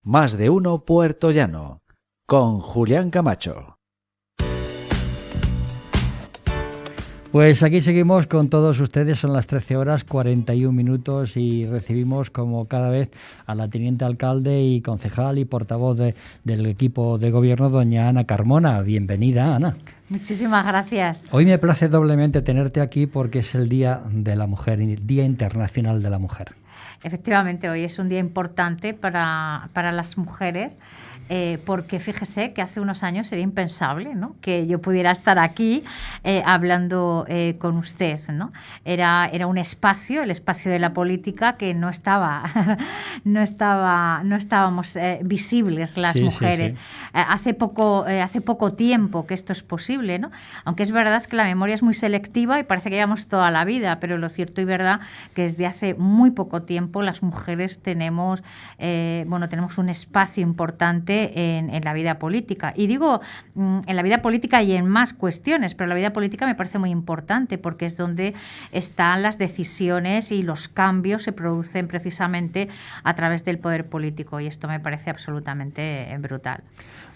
Más de uno puertollano, con Julián Camacho. Pues aquí seguimos con todos ustedes, son las 13:41 y recibimos como cada vez a la teniente alcalde y concejal y portavoz del equipo de gobierno, doña Ana Carmona. Bienvenida, Ana. Muchísimas gracias. Hoy me place doblemente tenerte aquí porque es el Día de la Mujer, el Día Internacional de la Mujer. Efectivamente, hoy es un día importante para las mujeres, porque fíjese que hace unos años sería impensable, ¿no?, que yo pudiera estar aquí hablando con usted, ¿no? Era un espacio, el espacio de la política, que no estábamos visibles las mujeres. Sí. Hace poco tiempo que esto es posible, ¿no? Aunque es verdad que la memoria es muy selectiva y parece que llevamos toda la vida, pero lo cierto y verdad que desde hace muy poco tiempo las mujeres tenemos un espacio importante en la vida política. Y digo en la vida política y en más cuestiones, pero la vida política me parece muy importante porque es donde están las decisiones y los cambios se producen precisamente a través del poder político, y esto me parece absolutamente brutal.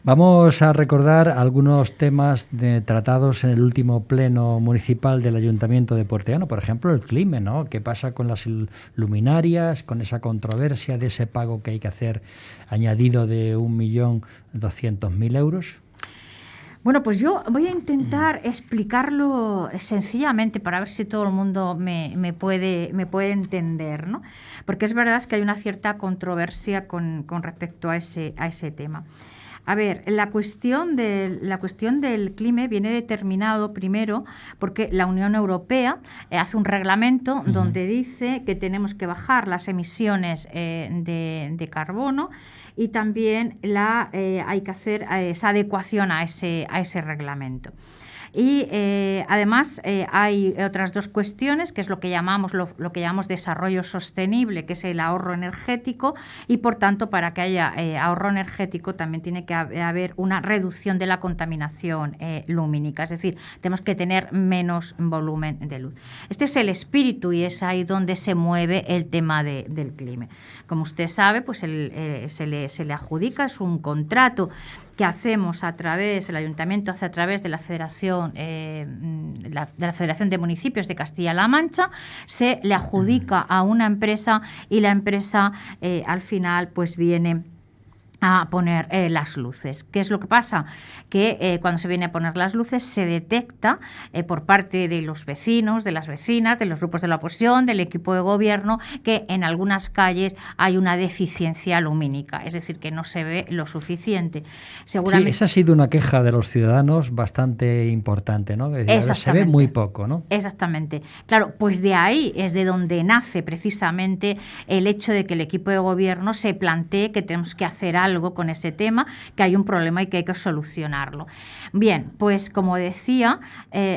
Vamos a recordar algunos temas tratados en el último pleno municipal del Ayuntamiento de Puertollano. Por ejemplo, el clima, ¿no? ¿Qué pasa con las luminarias, con esa controversia de ese pago que hay que hacer añadido de 1.200.000 euros? Bueno, pues yo voy a intentar explicarlo sencillamente para ver si todo el mundo me puede entender, ¿no? Porque es verdad que hay una cierta controversia con respecto a ese tema. A ver, la cuestión del clima viene determinado primero porque la Unión Europea hace un reglamento donde dice que tenemos que bajar las emisiones de carbono, y también hay que hacer esa adecuación a ese reglamento. Y además hay otras dos cuestiones, que es lo que llamamos desarrollo sostenible, que es el ahorro energético, y por tanto para que haya ahorro energético también tiene que haber una reducción de la contaminación lumínica, es decir, tenemos que tener menos volumen de luz. Este es el espíritu y es ahí donde se mueve el tema del clima. Como usted sabe, pues se le adjudica, es un contrato que hacemos el Ayuntamiento hace a través de la Federación de Municipios de Castilla-La Mancha, se le adjudica a una empresa y la empresa al final pues viene a poner las luces. ¿Qué es lo que pasa? Que cuando se viene a poner las luces se detecta por parte de los vecinos, de las vecinas, de los grupos de la oposición, del equipo de gobierno, que en algunas calles hay una deficiencia lumínica, es decir, que no se ve lo suficiente. Seguramente... Sí, esa ha sido una queja de los ciudadanos bastante importante, ¿no? Se ve muy poco, ¿no? Exactamente. Claro, pues de ahí es de donde nace precisamente el hecho de que el equipo de gobierno se plantee que tenemos que hacer algo con ese tema, que hay un problema y que hay que solucionarlo. Bien, pues como decía,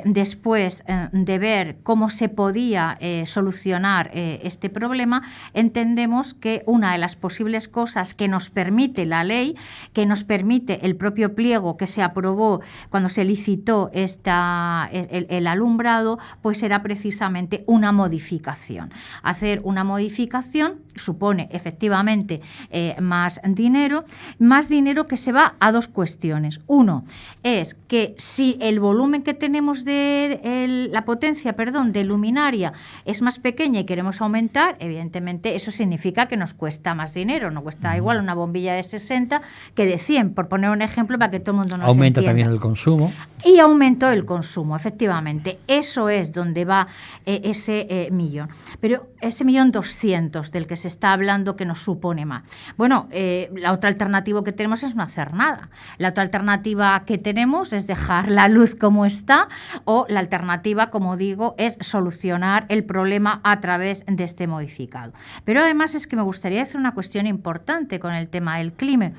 después de ver cómo se podía solucionar este problema, entendemos que una de las posibles cosas que nos permite la ley, que nos permite el propio pliego que se aprobó cuando se licitó el alumbrado, pues era precisamente una modificación. Hacer una modificación supone efectivamente más dinero que se va a dos cuestiones. Uno es que si el volumen que tenemos la potencia de luminaria es más pequeña y queremos aumentar, evidentemente eso significa que nos cuesta más dinero, no cuesta igual una bombilla de 60 que de 100, por poner un ejemplo para que todo el mundo nos entienda. Aumenta también el consumo. Y aumentó el consumo, efectivamente. Eso es donde va ese millón. Pero ese 1.200.000 del que se está hablando, que nos supone más. Bueno, la otra alternativa que tenemos es no hacer nada. La otra alternativa que tenemos es dejar la luz como está, o la alternativa, como digo, es solucionar el problema a través de este modificado. Pero además es que me gustaría hacer una cuestión importante con el tema del clima.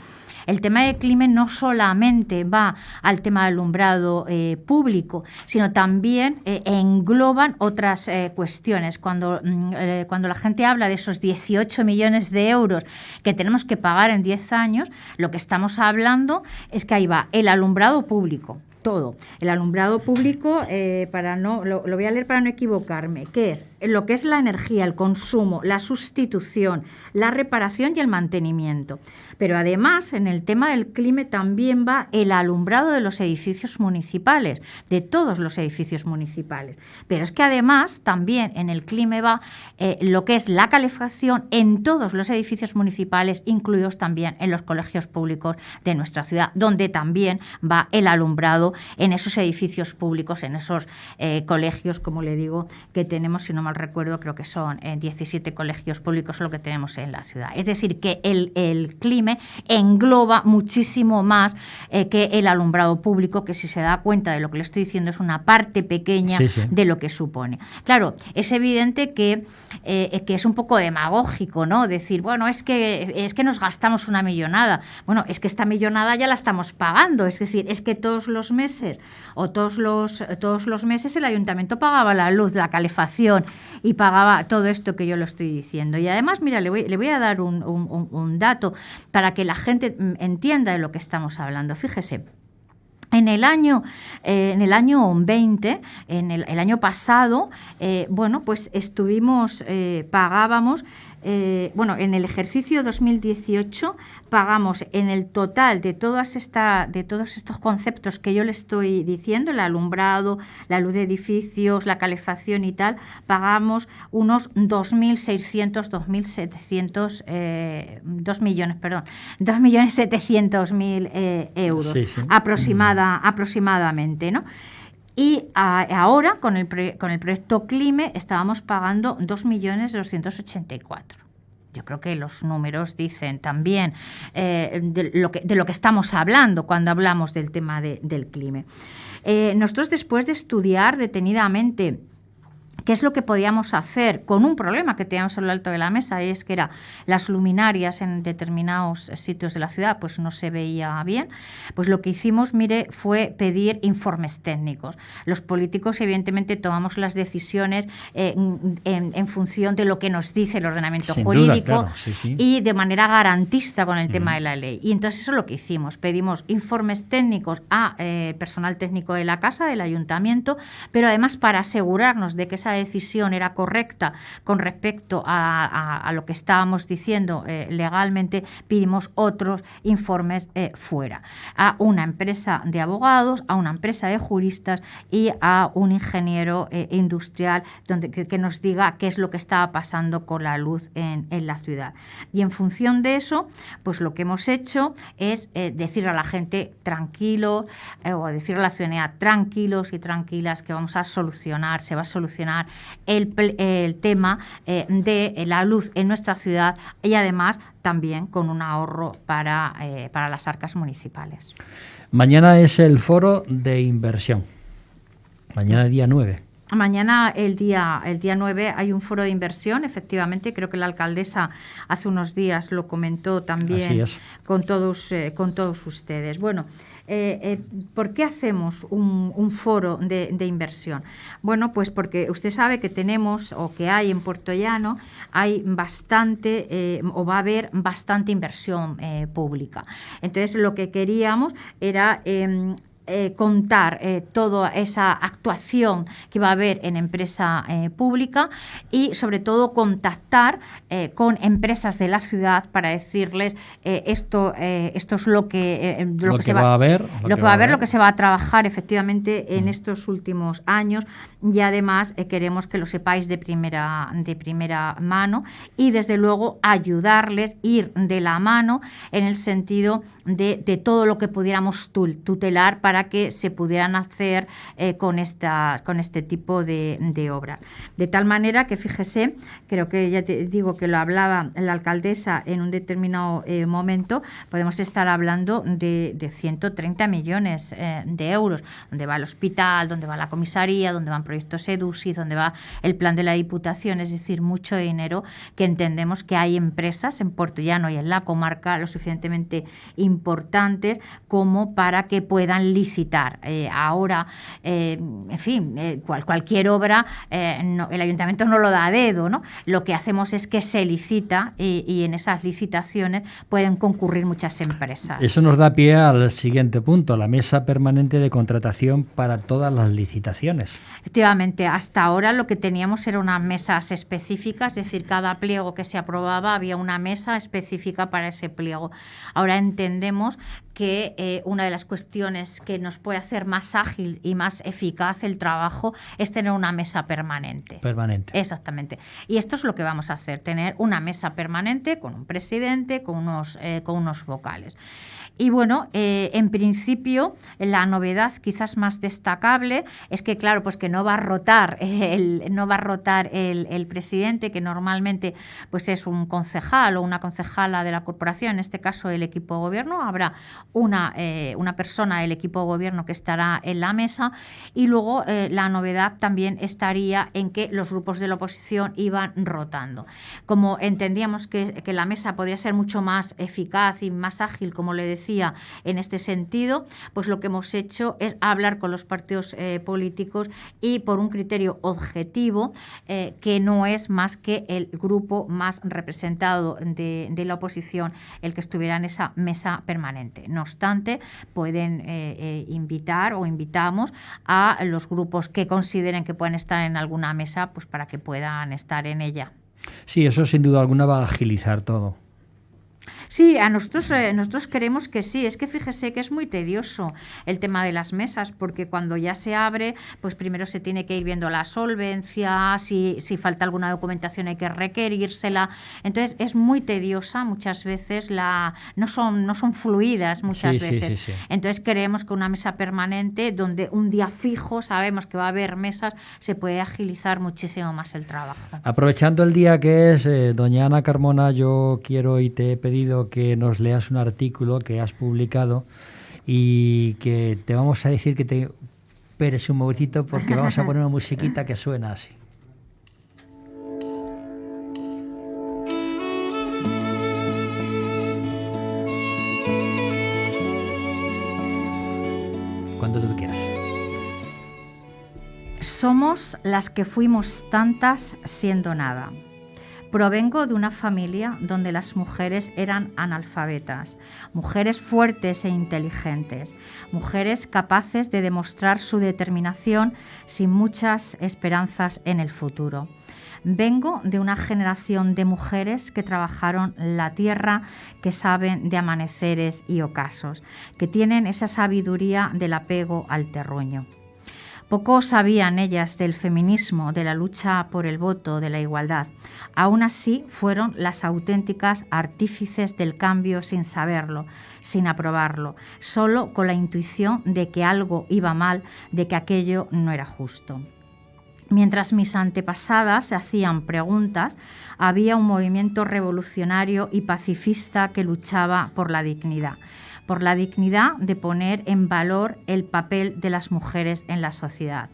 El tema del clima no solamente va al tema del alumbrado público, sino también engloban otras cuestiones. Cuando la gente habla de esos 18 millones de euros que tenemos que pagar en 10 años, lo que estamos hablando es que ahí va el alumbrado público, todo. El alumbrado público, lo voy a leer para no equivocarme, que es lo que es la energía, el consumo, la sustitución, la reparación y el mantenimiento. Pero además, en el tema del clima también va el alumbrado de los edificios municipales, de todos los edificios municipales. Pero es que además también en el clima va lo que es la calefacción en todos los edificios municipales, incluidos también en los colegios públicos de nuestra ciudad, donde también va el alumbrado en esos edificios públicos, en esos colegios, como le digo, que tenemos, si no mal recuerdo, creo que son 17 colegios públicos lo que tenemos en la ciudad. Es decir, que el clima engloba muchísimo más que el alumbrado público, que si se da cuenta de lo que le estoy diciendo es una parte pequeña de lo que supone. Claro, es evidente que es un poco demagógico, ¿no? Decir, bueno, es que nos gastamos una millonada. Bueno, es que esta millonada ya la estamos pagando, es decir, es que todos los meses el ayuntamiento pagaba la luz, la calefacción y pagaba todo esto que yo lo estoy diciendo. Y además, mira, le voy a dar un dato para que la gente entienda de lo que estamos hablando. Fíjese. En el año 20, el año pasado, pues pagábamos, en el ejercicio 2018 pagamos en el total de todos estos conceptos que yo le estoy diciendo, el alumbrado, la luz de edificios, la calefacción y tal, pagamos unos 2.700.000 euros aproximadamente, ¿no? Y ahora, con el proyecto CLIME, estábamos pagando 2.284.000. Yo creo que los números dicen también de lo que estamos hablando cuando hablamos del tema del CLIME. Nosotros, después de estudiar detenidamente qué es lo que podíamos hacer con un problema que teníamos a lo alto de la mesa, y es que era las luminarias en determinados sitios de la ciudad, pues no se veía bien, pues lo que hicimos, fue pedir informes técnicos. Los políticos, evidentemente, tomamos las decisiones en función de lo que nos dice el ordenamiento jurídico, claro, y de manera garantista con el tema de la ley. Y entonces eso es lo que hicimos, pedimos informes técnicos a personal técnico de la casa, del ayuntamiento, pero además para asegurarnos de que esa decisión era correcta con respecto a lo que estábamos diciendo legalmente, pedimos otros informes fuera, a una empresa de abogados, a una empresa de juristas y a un ingeniero industrial que nos diga qué es lo que estaba pasando con la luz en la ciudad. Y en función de eso, pues lo que hemos hecho es decir a la gente tranquilo, o decir a la ciudadanía tranquilos y tranquilas, que se va a solucionar el tema de la luz en nuestra ciudad, y además también con un ahorro para las arcas municipales. Mañana es el foro de inversión. Mañana día 9. Mañana, el día 9, hay un foro de inversión, efectivamente. Creo que la alcaldesa hace unos días lo comentó también con todos ustedes. Bueno, ¿por qué hacemos un foro de inversión? Bueno, pues porque usted sabe que tenemos, o que hay en Puertollano, hay bastante, o va a haber bastante inversión pública. Entonces, lo que queríamos era contar toda esa actuación que va a haber en empresa pública, y sobre todo contactar con empresas de la ciudad para decirles esto es lo que se va a ver, lo que se va a trabajar efectivamente en estos últimos años, y además queremos que lo sepáis de primera mano, y desde luego ayudarles, ir de la mano en el sentido de todo lo que pudiéramos tutelar para que se pudieran hacer con este tipo de obras. De tal manera que, fíjese, creo que ya te digo que lo hablaba la alcaldesa en un determinado momento, podemos estar hablando de 130 millones de euros, donde va el hospital, donde va la comisaría, donde van proyectos EDUSI, donde va el plan de la Diputación, es decir, mucho dinero que entendemos que hay empresas en Puertollano y en la comarca lo suficientemente importantes como para que puedan licitar licitar. Ahora, en fin, cualquier obra, el ayuntamiento no lo da a dedo, ¿no? Lo que hacemos es que se licita y en esas licitaciones pueden concurrir muchas empresas. Eso nos da pie al siguiente punto, la mesa permanente de contratación para todas las licitaciones. Efectivamente, hasta ahora lo que teníamos eran unas mesas específicas, es decir, cada pliego que se aprobaba había una mesa específica para ese pliego. Ahora entendemos que una de las cuestiones que nos puede hacer más ágil y más eficaz el trabajo es tener una mesa permanente. Permanente. Exactamente. Y esto es lo que vamos a hacer, tener una mesa permanente con un presidente, con unos vocales. Y bueno, en principio la novedad quizás más destacable es que, claro, pues que no va a rotar el presidente, que normalmente pues es un concejal o una concejala de la corporación, en este caso el equipo de gobierno. Habrá una persona del equipo de gobierno que estará en la mesa, y luego la novedad también estaría en que los grupos de la oposición iban rotando. Como entendíamos que la mesa podría ser mucho más eficaz y más ágil, como le decía, en este sentido, pues lo que hemos hecho es hablar con los partidos políticos y por un criterio objetivo, que no es más que el grupo más representado de la oposición el que estuviera en esa mesa permanente. No obstante, pueden invitar o invitamos a los grupos que consideren que pueden estar en alguna mesa, pues para que puedan estar en ella. Sí, eso sin duda alguna va a agilizar todo. Sí, nosotros creemos que sí. Es que fíjese que es muy tedioso el tema de las mesas, porque cuando ya se abre, pues primero se tiene que ir viendo la solvencia, si falta alguna documentación hay que requerírsela. Entonces es muy tediosa muchas veces, no son fluidas muchas veces. Sí. Entonces creemos que una mesa permanente, donde un día fijo sabemos que va a haber mesas, se puede agilizar muchísimo más el trabajo. Aprovechando el día que es, doña Ana Carmona, yo quiero y te he pedido que nos leas un artículo que has publicado y que te vamos a decir que te esperes un momentito porque vamos a poner una musiquita que suena así. Cuando tú quieras. Somos las que fuimos tantas siendo nada. Provengo de una familia donde las mujeres eran analfabetas, mujeres fuertes e inteligentes, mujeres capaces de demostrar su determinación sin muchas esperanzas en el futuro. Vengo de una generación de mujeres que trabajaron la tierra, que saben de amaneceres y ocasos, que tienen esa sabiduría del apego al terruño. Poco sabían ellas del feminismo, de la lucha por el voto, de la igualdad. Aún así, fueron las auténticas artífices del cambio sin saberlo, sin aprobarlo, solo con la intuición de que algo iba mal, de que aquello no era justo. Mientras mis antepasadas se hacían preguntas, había un movimiento revolucionario y pacifista que luchaba por la dignidad de poner en valor el papel de las mujeres en la sociedad.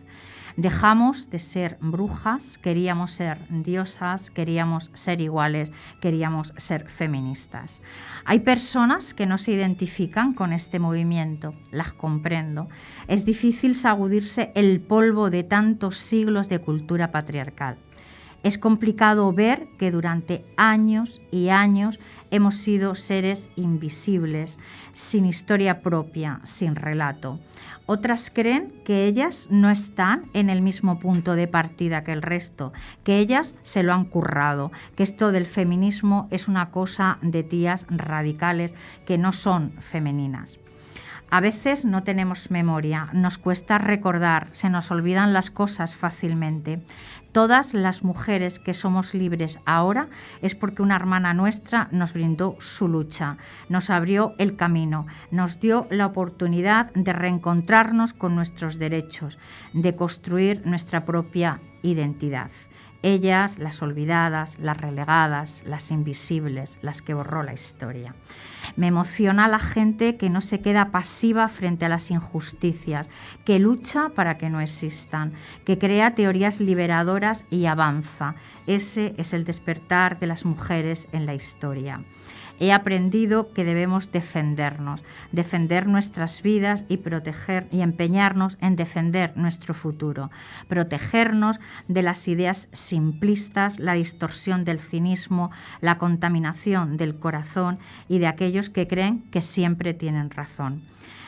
Dejamos de ser brujas, queríamos ser diosas, queríamos ser iguales, queríamos ser feministas. Hay personas que no se identifican con este movimiento, las comprendo. Es difícil sacudirse el polvo de tantos siglos de cultura patriarcal. Es complicado ver que durante años y años hemos sido seres invisibles, sin historia propia, sin relato. Otras creen que ellas no están en el mismo punto de partida que el resto, que ellas se lo han currado, que esto del feminismo es una cosa de tías radicales que no son femeninas. A veces no tenemos memoria, nos cuesta recordar, se nos olvidan las cosas fácilmente. Todas las mujeres que somos libres ahora es porque una hermana nuestra nos brindó su lucha, nos abrió el camino, nos dio la oportunidad de reencontrarnos con nuestros derechos, de construir nuestra propia identidad. Ellas, las olvidadas, las relegadas, las invisibles, las que borró la historia. Me emociona la gente que no se queda pasiva frente a las injusticias, que lucha para que no existan, que crea teorías liberadoras y avanza. Ese es el despertar de las mujeres en la historia. he aprendido que debemos defendernos, defender nuestras vidas y proteger y empeñarnos en defender nuestro futuro, protegernos de las ideas simplistas, la distorsión del cinismo, la contaminación del corazón y de aquellos que creen que siempre tienen razón.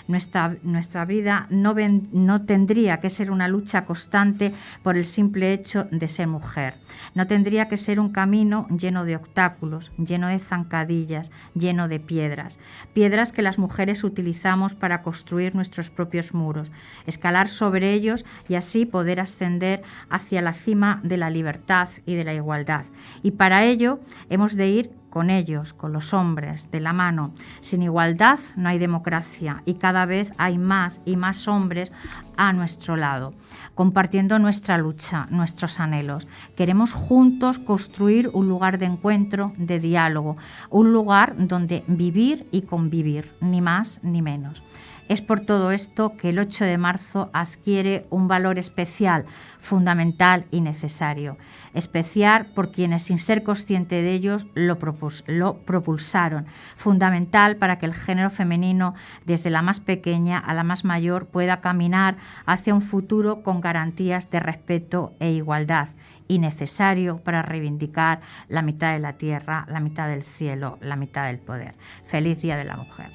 Nuestra vida no tendría que ser una lucha constante por el simple hecho de ser mujer. No tendría que ser un camino lleno de obstáculos, lleno de zancadillas, lleno de piedras. Piedras que las mujeres utilizamos para construir nuestros propios muros, escalar sobre ellos y así poder ascender hacia la cima de la libertad y de la igualdad. Y para ello hemos de ir con ellos, con los hombres, de la mano. Sin igualdad no hay democracia y cada vez hay más y más hombres a nuestro lado, compartiendo nuestra lucha, nuestros anhelos. Queremos juntos construir un lugar de encuentro, de diálogo, un lugar donde vivir y convivir, ni más ni menos. Es por todo esto que el 8 de marzo adquiere un valor especial, fundamental y necesario. Especial por quienes, sin ser consciente de ellos, lo propulsaron. Fundamental para que el género femenino, desde la más pequeña a la más mayor, pueda caminar hacia un futuro con garantías de respeto e igualdad. Y necesario para reivindicar la mitad de la tierra, la mitad del cielo, la mitad del poder. Feliz Día de la Mujer.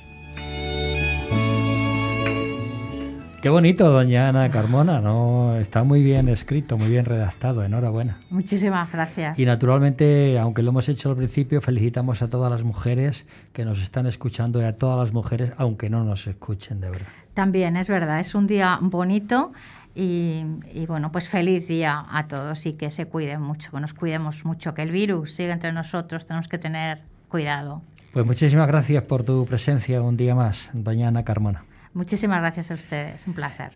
Qué bonito, doña Ana Carmona, ¿no? Está muy bien escrito, muy bien redactado, enhorabuena. Muchísimas gracias. Y naturalmente, aunque lo hemos hecho al principio, felicitamos a todas las mujeres que nos están escuchando y a todas las mujeres, aunque no nos escuchen, de verdad. También, es verdad, es un día bonito y bueno, pues feliz día a todos y que se cuiden mucho, que nos cuidemos mucho, que el virus siga entre nosotros, tenemos que tener cuidado. Pues muchísimas gracias por tu presencia un día más, doña Ana Carmona. Muchísimas gracias a ustedes, un placer.